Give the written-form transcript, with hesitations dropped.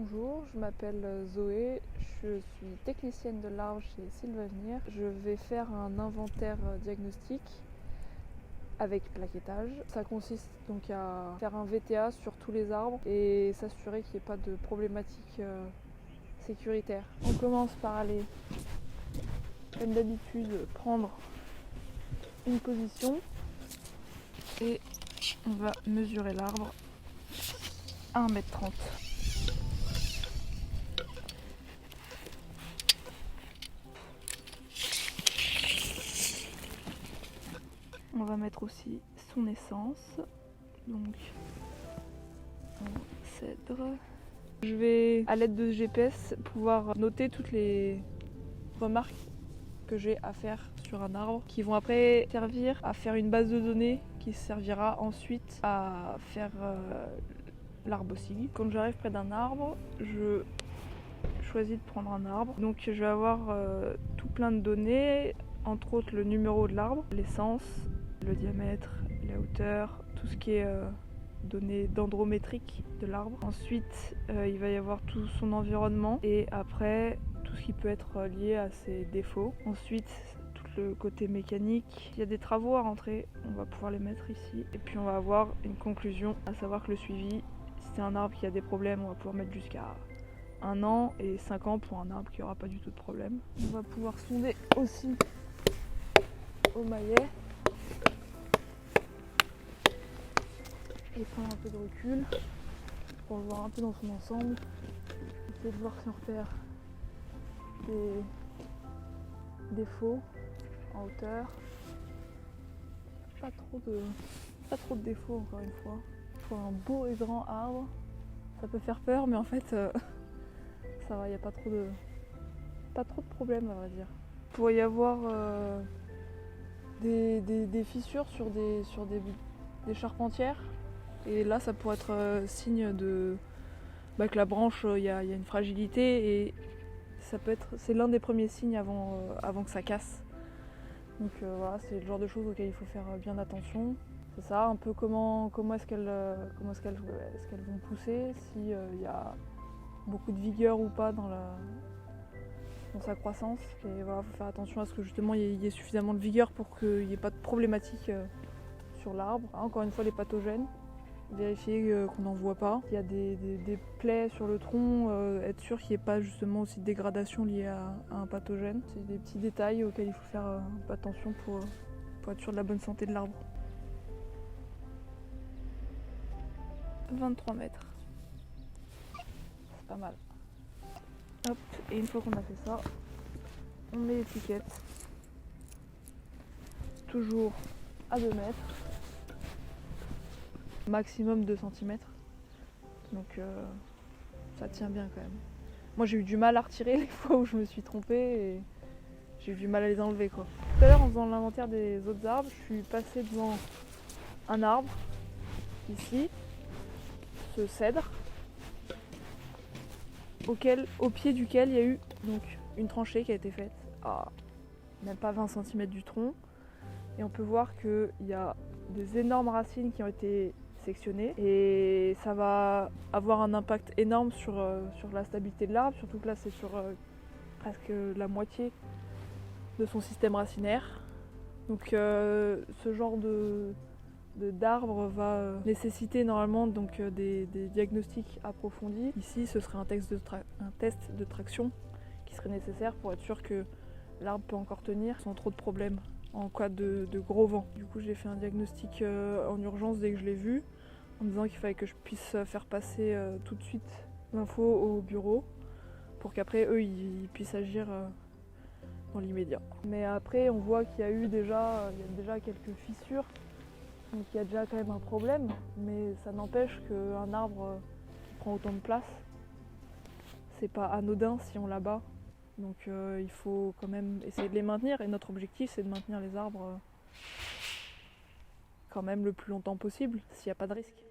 Bonjour, je m'appelle Zoé, je suis technicienne de l'arbre chez Sylvavenir. Je vais faire un inventaire diagnostique avec plaquettage. Ça consiste donc à faire un VTA sur tous les arbres et s'assurer qu'il n'y ait pas de problématique sécuritaire. On commence par aller, comme d'habitude, prendre une position et on va mesurer l'arbre à 1,30 m. On va mettre aussi son essence, donc en cèdre. Je vais, à l'aide de GPS, pouvoir noter toutes les remarques que j'ai à faire sur un arbre, qui vont après servir à faire une base de données qui servira ensuite à faire l'arbre aussi. Quand j'arrive près d'un arbre, je choisis de prendre un arbre. Donc je vais avoir tout plein de données, entre autres le numéro de l'arbre, l'essence, le diamètre, la hauteur, tout ce qui est données dendrométriques de l'arbre. Ensuite, il va y avoir tout son environnement et après tout ce qui peut être lié à ses défauts. Ensuite, tout le côté mécanique. Il y a des travaux à rentrer, on va pouvoir les mettre ici. Et puis on va avoir une conclusion, à savoir que le suivi, si c'est un arbre qui a des problèmes, on va pouvoir mettre jusqu'à 1 an et 5 ans pour un arbre qui n'aura pas du tout de problème. On va pouvoir sonder aussi au maillet et prendre un peu de recul pour le voir un peu dans son ensemble. Essayer de voir si on repère des défauts en hauteur. Pas trop de défauts encore une fois. Pour un beau et grand arbre, ça peut faire peur, mais en fait ça va, il n'y a pas trop de problèmes à vrai dire. Il pourrait y avoir des fissures sur des charpentières. Et là, ça pourrait être signe que la branche, il y a une fragilité et c'est l'un des premiers signes avant que ça casse. Donc voilà, c'est le genre de choses auxquelles il faut faire bien attention. C'est ça, un peu comment est-ce qu'elles vont pousser, s'il y a beaucoup de vigueur ou pas dans sa croissance. Et voilà, faut faire attention à ce que justement il y ait suffisamment de vigueur pour qu'il n'y ait pas de problématique sur l'arbre. Encore une fois, les pathogènes. Vérifier qu'on n'en voit pas. Il y a des plaies sur le tronc, être sûr qu'il n'y ait pas justement aussi de dégradation liée à un pathogène. C'est des petits détails auxquels il faut faire un peu attention pour être sûr de la bonne santé de l'arbre. 23 mètres. C'est pas mal. Hop, et une fois qu'on a fait ça, on met l'étiquette. Toujours à 2 mètres. Maximum 2 cm. Donc ça tient bien quand même. Moi j'ai eu du mal à retirer les fois où je me suis trompée et j'ai eu du mal à les enlever quoi. Tout à l'heure en faisant l'inventaire des autres arbres, je suis passée devant un arbre, ici, ce cèdre, au pied duquel il y a eu donc une tranchée qui a été faite à même pas 20 cm du tronc. Et on peut voir qu'il y a des énormes racines qui ont été sectionnées et ça va avoir un impact énorme sur la stabilité de l'arbre, surtout que là c'est sur presque la moitié de son système racinaire. Donc ce genre d'arbre va nécessiter normalement donc, des diagnostics approfondis. Ici ce serait un test de traction qui serait nécessaire pour être sûr que l'arbre peut encore tenir sans trop de problèmes en cas de gros vent. Du coup j'ai fait un diagnostic en urgence dès que je l'ai vu, en me disant qu'il fallait que je puisse faire passer tout de suite l'info au bureau pour qu'après eux ils puissent agir dans l'immédiat. Mais après on voit qu'il y a déjà quelques fissures, donc il y a déjà quand même un problème, mais ça n'empêche qu'un arbre qui prend autant de place, c'est pas anodin si on l'abat. Donc il faut quand même essayer de les maintenir et notre objectif c'est de maintenir les arbres quand même le plus longtemps possible s'il n'y a pas de risque.